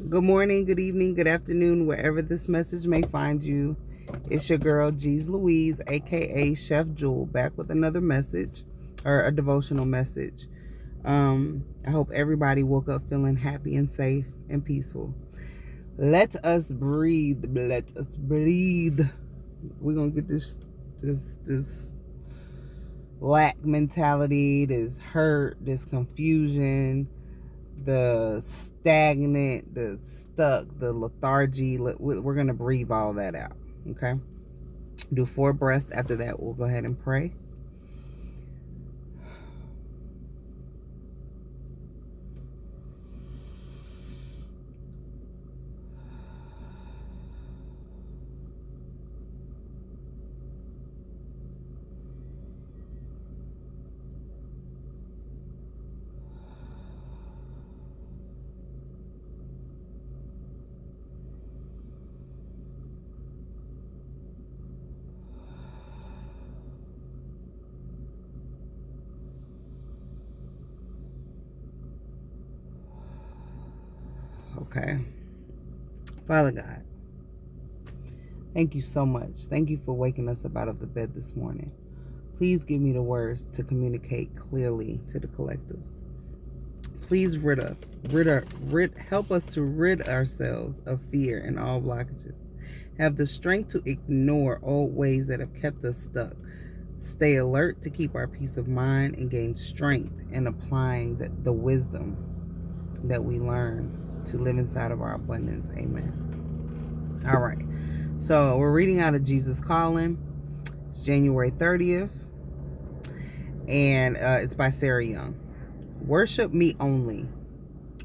Good morning, good evening, good afternoon, wherever this message may find you. It's your girl, G's Louise, aka Chef Jewel, back with another message or a devotional message. I hope everybody woke up feeling happy and safe and peaceful. Let us breathe. Let us breathe. We're gonna get this lack mentality, this hurt, this confusion, the stagnant, the stuck, the lethargy. We're going to breathe all that out. Okay. Do 4 breaths. After that, we'll go ahead and pray. Okay. Father God, thank you so much. Thank you for waking us up out of the bed this morning. Please give me the words to communicate clearly to the collectives. Please help us to rid ourselves of fear and all blockages. Have the strength to ignore old ways that have kept us stuck. Stay alert to keep our peace of mind and gain strength in applying the wisdom that we learn to live inside of our abundance. Amen. All right. So we're reading out of Jesus Calling. It's January 30th. And it's by Sarah Young. Worship me only.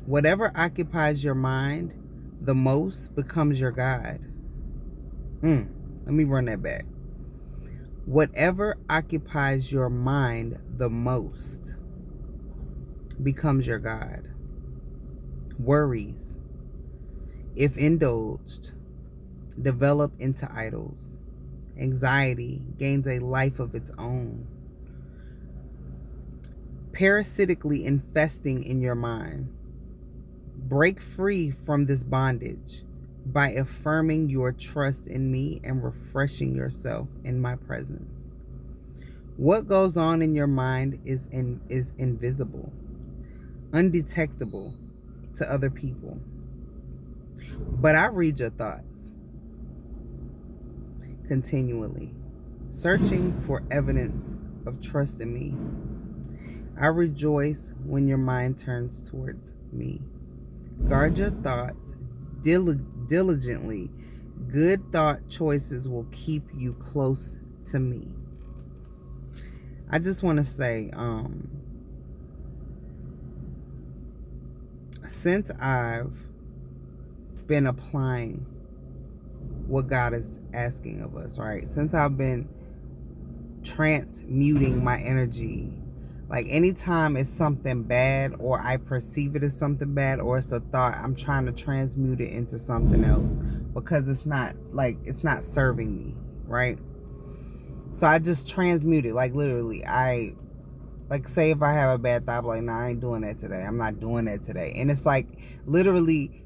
Whatever occupies your mind the most becomes your God. Let me run that back. Whatever occupies your mind the most becomes your God. Worries, if indulged, develop into idols. Anxiety gains a life of its own, parasitically infesting in your mind. Break free from this bondage by affirming your trust in me and refreshing yourself in my presence. What goes on in your mind is invisible, undetectable to other people. But I read your thoughts continually, searching for evidence of trust in me. I rejoice when your mind turns towards me. Guard your thoughts diligently. Good thought choices will keep you close to me. I just want to say, since I've been applying what God is asking of us, right? Since I've been transmuting my energy, like anytime it's something bad or I perceive it as something bad or it's a thought, I'm trying to transmute it into something else because it's not serving me, right? So I just transmute it, like literally. Like say if I have a bad thought, I'm like, nah, I ain't doing that today. I'm not doing that today. And it's like literally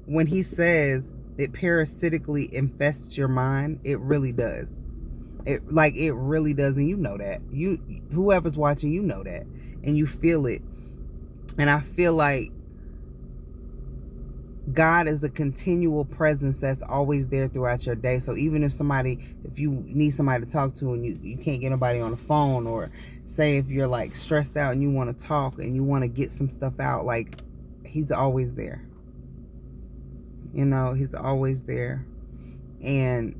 when he says it parasitically infests your mind, it really does. It really does, and you know that. Whoever's watching, you know that, and you feel it. And I feel like God is a continual presence that's always there throughout your day. So even if you need somebody to talk to and you can't get nobody on the phone, or say if you're like stressed out and you want to talk and you want to get some stuff out, like he's always there. He's always there. And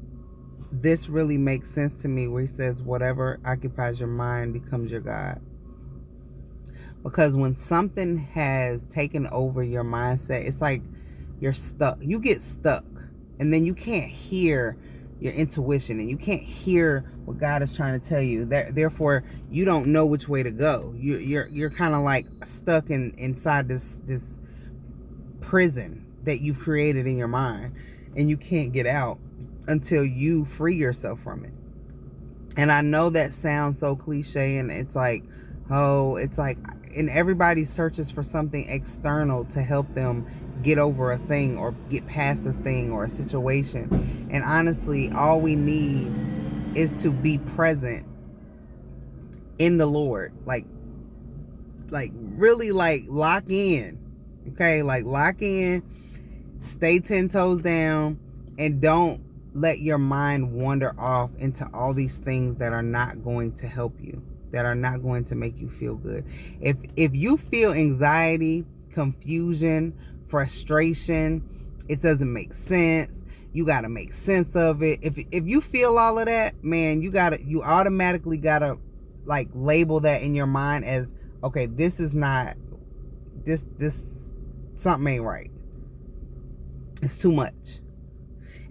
this really makes sense to me where he says whatever occupies your mind becomes your God. Because when something has taken over your mindset, it's like you're stuck. You get stuck. And then you can't hear your intuition and you can't hear what God is trying to tell you. Therefore, you don't know which way to go. You're kind of like stuck inside this prison that you've created in your mind, and you can't get out until you free yourself from it. And I know that sounds so cliche, and it's like, and everybody searches for something external to help them get over a thing or get past a thing or a situation. And honestly, all we need is to be present in the Lord. Like really, like, lock in. Okay, like, lock in, stay 10 toes down, and don't let your mind wander off into all these things that are not going to help you, that are not going to make you feel good. If you feel anxiety, confusion, frustration, it doesn't make sense, you got to make sense of it. If you feel all of that, man, you automatically got to, like, label that in your mind as, okay, this is not, this something ain't right. It's too much.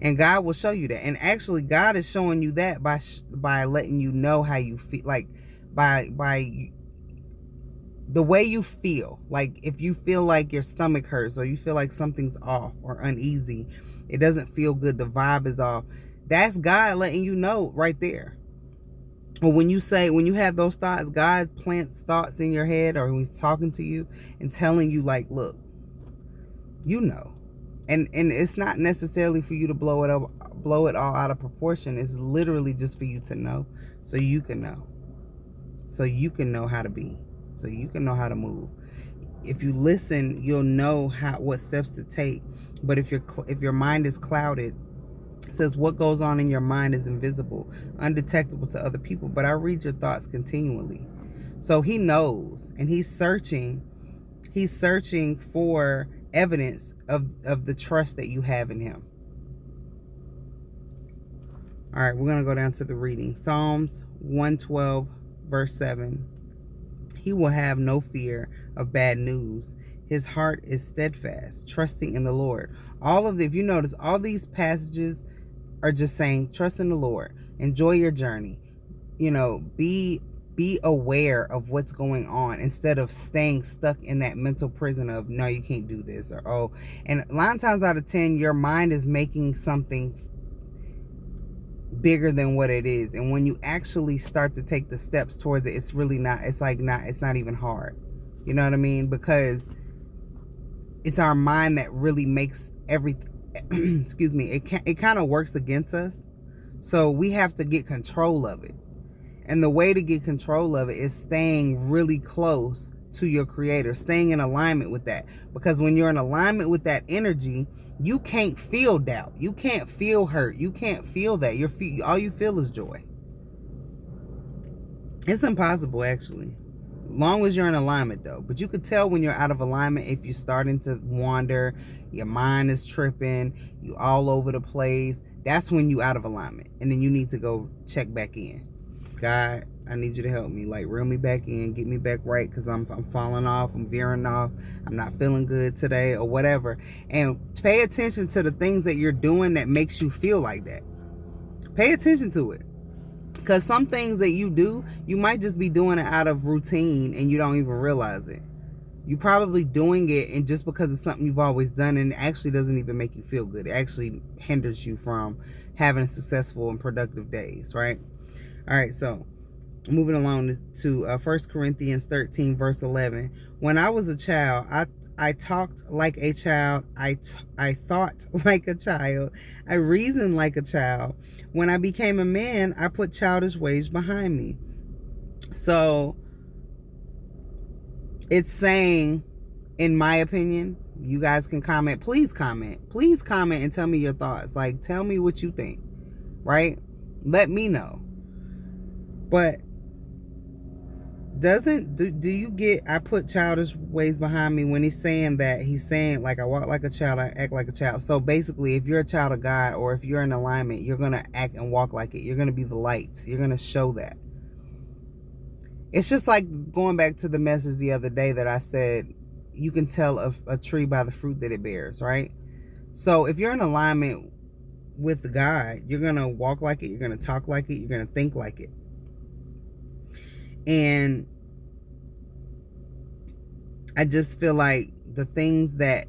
And God will show you that. And actually, God is showing you that by letting you know how you feel, like by the way you feel. Like, if you feel like your stomach hurts, or you feel like something's off or uneasy, it doesn't feel good, the vibe is off, that's God letting you know right there. Or when you have those thoughts, God plants thoughts in your head, or when he's talking to you and telling you, like, look, you know. And it's not necessarily for you to blow it all out of proportion. It's literally just for you to know, so you can know. So you can know how to be. So you can know how to move. If you listen, you'll know what steps to take. But if your mind is clouded, it says what goes on in your mind is invisible, undetectable to other people. But I read your thoughts continually. So he knows, and he's searching for evidence of the trust that you have in him. All right, we're going to go down to the reading. Psalms 112, verse 7. He will have no fear of bad news. His heart is steadfast, trusting in the Lord. If you notice, all these passages are just saying, trust in the Lord. Enjoy your journey. Be aware of what's going on, instead of staying stuck in that mental prison of, no, you can't do this, or, oh. And 9 times out of 10, your mind is making something bigger than what it is. And when you actually start to take the steps towards it, it's really not, it's not even hard. You know what I mean? Because it's our mind that really makes everything, excuse me, it kind of works against us. So we have to get control of it. And the way to get control of it is staying really close to your creator, staying in alignment with that. Because when you're in alignment with that energy, you can't feel doubt. You can't feel hurt. You can't feel that. All you feel is joy. It's impossible, actually. Long as you're in alignment, though. But you could tell when you're out of alignment if you're starting to wander, your mind is tripping, you all over the place. That's when you out of alignment. And then you need to go check back in. God, I need you to help me, like, reel me back in, get me back right, because I'm falling off, I'm veering off, I'm not feeling good today, or whatever. And pay attention to the things that you're doing that makes you feel like that. Pay attention to it. Because some things that you do, you might just be doing it out of routine and you don't even realize it. You're probably doing it and just because it's something you've always done, and it actually doesn't even make you feel good. It actually hinders you from having successful and productive days, right? All right, so moving along to 1 Corinthians 13, verse 11. When I was a child, I talked like a child. I thought like a child. I reasoned like a child. When I became a man, I put childish ways behind me. So it's saying, in my opinion, you guys can comment. Please comment. Please comment and tell me your thoughts. Like, tell me what you think, right? Let me know. But do you get, I put childish ways behind me, when he's saying that, he's saying, like, I walk like a child, I act like a child. So basically, if you're a child of God, or if you're in alignment, you're going to act and walk like it. You're going to be the light. You're going to show that. It's just like going back to the message the other day that I said, you can tell a tree by the fruit that it bears, right? So if you're in alignment with God, you're going to walk like it. You're going to talk like it. You're going to think like it. And I just feel like the things that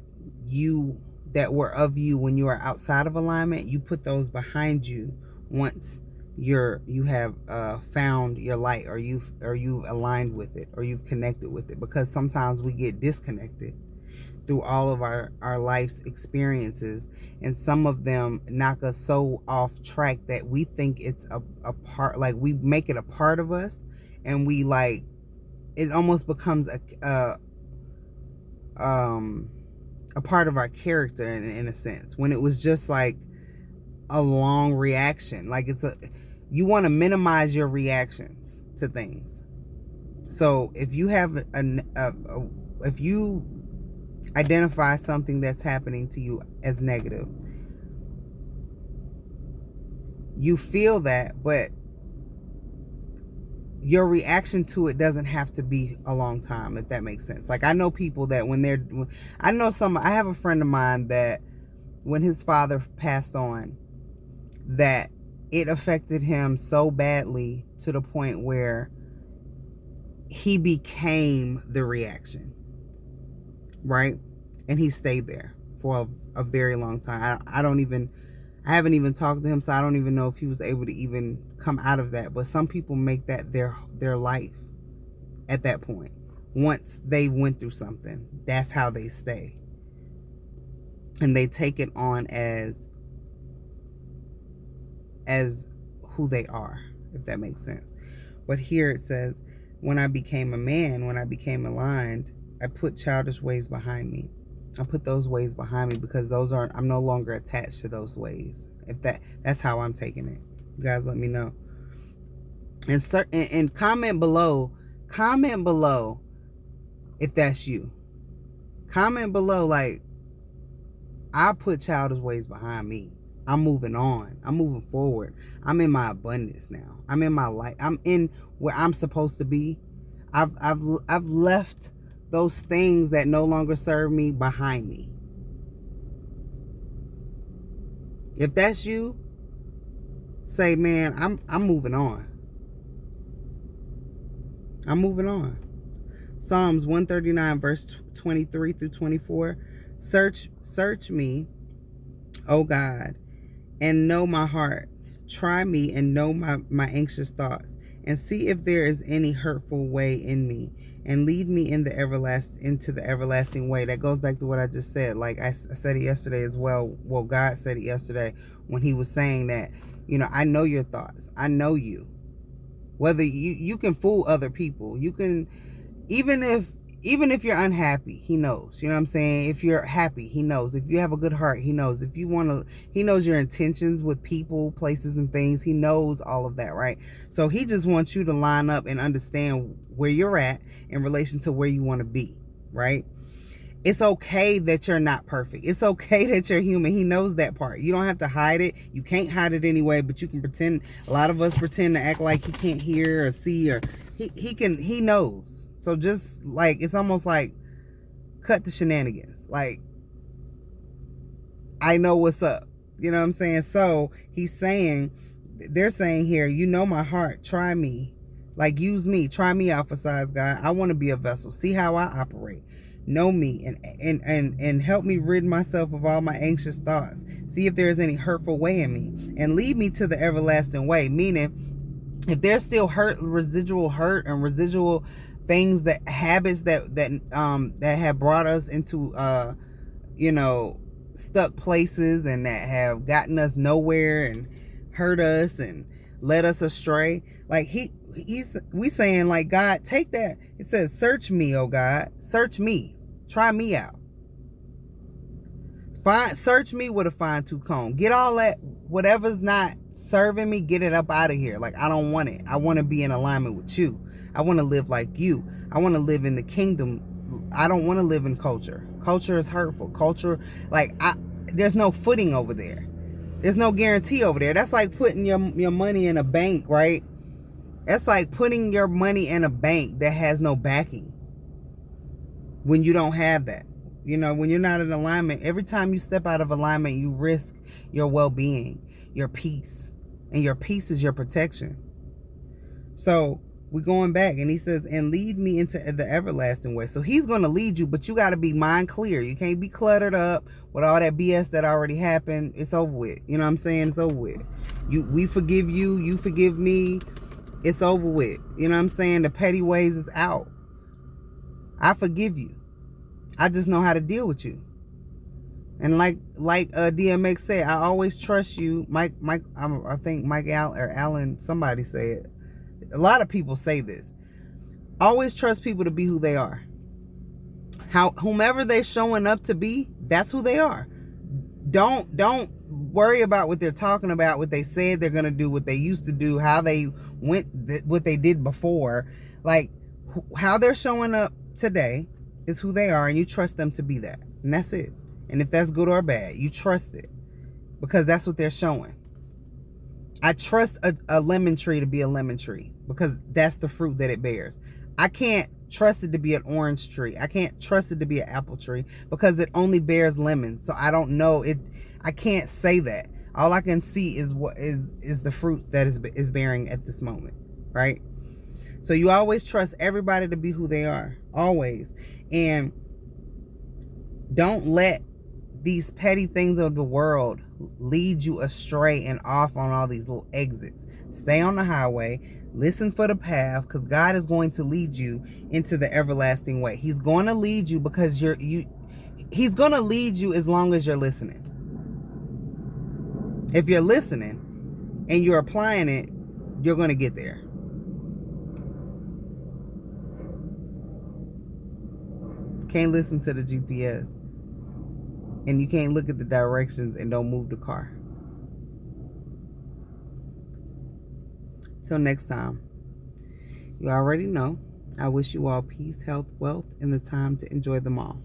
were of you when you are outside of alignment, you put those behind you once you have found your light, or you've aligned with it, or you've connected with it. Because sometimes we get disconnected through all of our life's experiences, and some of them knock us so off track that we think it's a part, like we make it a part of us, and we like, it almost becomes a part of our character in a sense, when it was just like a long reaction. Like you want to minimize your reactions to things. So if you have if you identify something that's happening to you as negative, you feel that, but your reaction to it doesn't have to be a long time, if that makes sense. Like I know people that I have a friend of mine that when his father passed on, that it affected him so badly to the point where he became the reaction, right? And he stayed there for a very long time. I haven't even talked to him, so I don't even know if he was able to even come out of that. But some people make that their life at that point. Once they went through something, that's how they stay. And they take it on as who they are, if that makes sense. But here it says, when I became a man, when I became aligned, I put childish ways behind me. I put those ways behind me because I'm no longer attached to those ways. If that's how I'm taking it. You guys let me know. And comment below if that's you. Comment below, like, I put childish ways behind me. I'm moving on. I'm moving forward. I'm in my abundance now. I'm in my life. I'm in where I'm supposed to be. I've left those things that no longer serve me behind me. If that's you, say, man, I'm moving on. I'm moving on. Psalms 139 verse 23 through 24. Search me, O God, and know my heart. Try me and know my anxious thoughts, and see if there is any hurtful way in me, and lead me into the everlasting way. That goes back to what I just said. Like I said it yesterday as well. Well, God said it yesterday when he was saying that, I know your thoughts. I know you. Whether you can fool other people. You can, even if you're unhappy, he knows. You know what I'm saying? If you're happy, he knows. If you have a good heart, he knows. If you want to, he knows your intentions with people, places, and things. He knows all of that, right? So he just wants you to line up and understand where you're at in relation to where you want to be, right? It's okay that you're not perfect. It's okay that you're human. He knows that part. You don't have to hide it. You can't hide it anyway, but you can pretend. A lot of us pretend to act like he can't hear or see, or he knows. So just like, it's almost like cut the shenanigans. Like, I know what's up. You know what I'm saying? So they're saying here, my heart, try me. Like, use me, try me out for size, God. I want to be a vessel. See how I operate. Know me and help me rid myself of all my anxious thoughts. See if there is any hurtful way in me, and lead me to the everlasting way. Meaning, if there's still residual hurt and residual things, habits that have brought us into stuck places, and that have gotten us nowhere and hurt us and led us astray, like we saying, like, God, take that. It says, search me, oh God, search me, try me out. Search me with a fine-tooth comb. Get all that, whatever's not serving me, get it up out of here. Like, I don't want it. I want to be in alignment with you. I want to live like you. I want to live in the kingdom. I don't want to live in culture. Culture is hurtful. Culture, there's no footing over there. There's no guarantee over there. That's like putting your money in a bank, right? That's like putting your money in a bank that has no backing. When you don't have that. When you're not in alignment, every time you step out of alignment, you risk your well-being, your peace. And your peace is your protection. So we're going back, and he says, and lead me into the everlasting way. So he's going to lead you, but you got to be mind clear. You can't be cluttered up with all that BS that already happened. It's over with. You know what I'm saying? It's over with. We forgive you. You forgive me. It's over with. You know what I'm saying? The petty ways is out. I forgive you. I just know how to deal with you. And like DMX said, I always trust you. I think Mike Allen, somebody said. A lot of people say this. Always trust people to be who they are. Whomever they're showing up to be, that's who they are. Don't worry about what they're talking about, what they said they're gonna do, what they used to do, how they went, what they did before. Like, how they're showing up today is who they are, and you trust them to be that, and that's it. And if that's good or bad, you trust it, because that's what they're showing. I trust a lemon tree to be a lemon tree, because that's the fruit that it bears. I can't trust it to be an orange tree. I can't trust it to be an apple tree, because it only bears lemons. So I don't know it. I can't say that. All I can see is what is the fruit that is bearing at this moment, right? So you always trust everybody to be who they are, always. And don't let these petty things of the world lead you astray and off on all these little exits. Stay on the highway. Listen for the path, because God is going to lead you into the everlasting way. He's going to lead you because He's going to lead you as long as you're listening. If you're listening and you're applying it, you're going to get there. Can't listen to the GPS. And you can't look at the directions and don't move the car. Till next time. You already know. I wish you all peace, health, wealth, and the time to enjoy them all.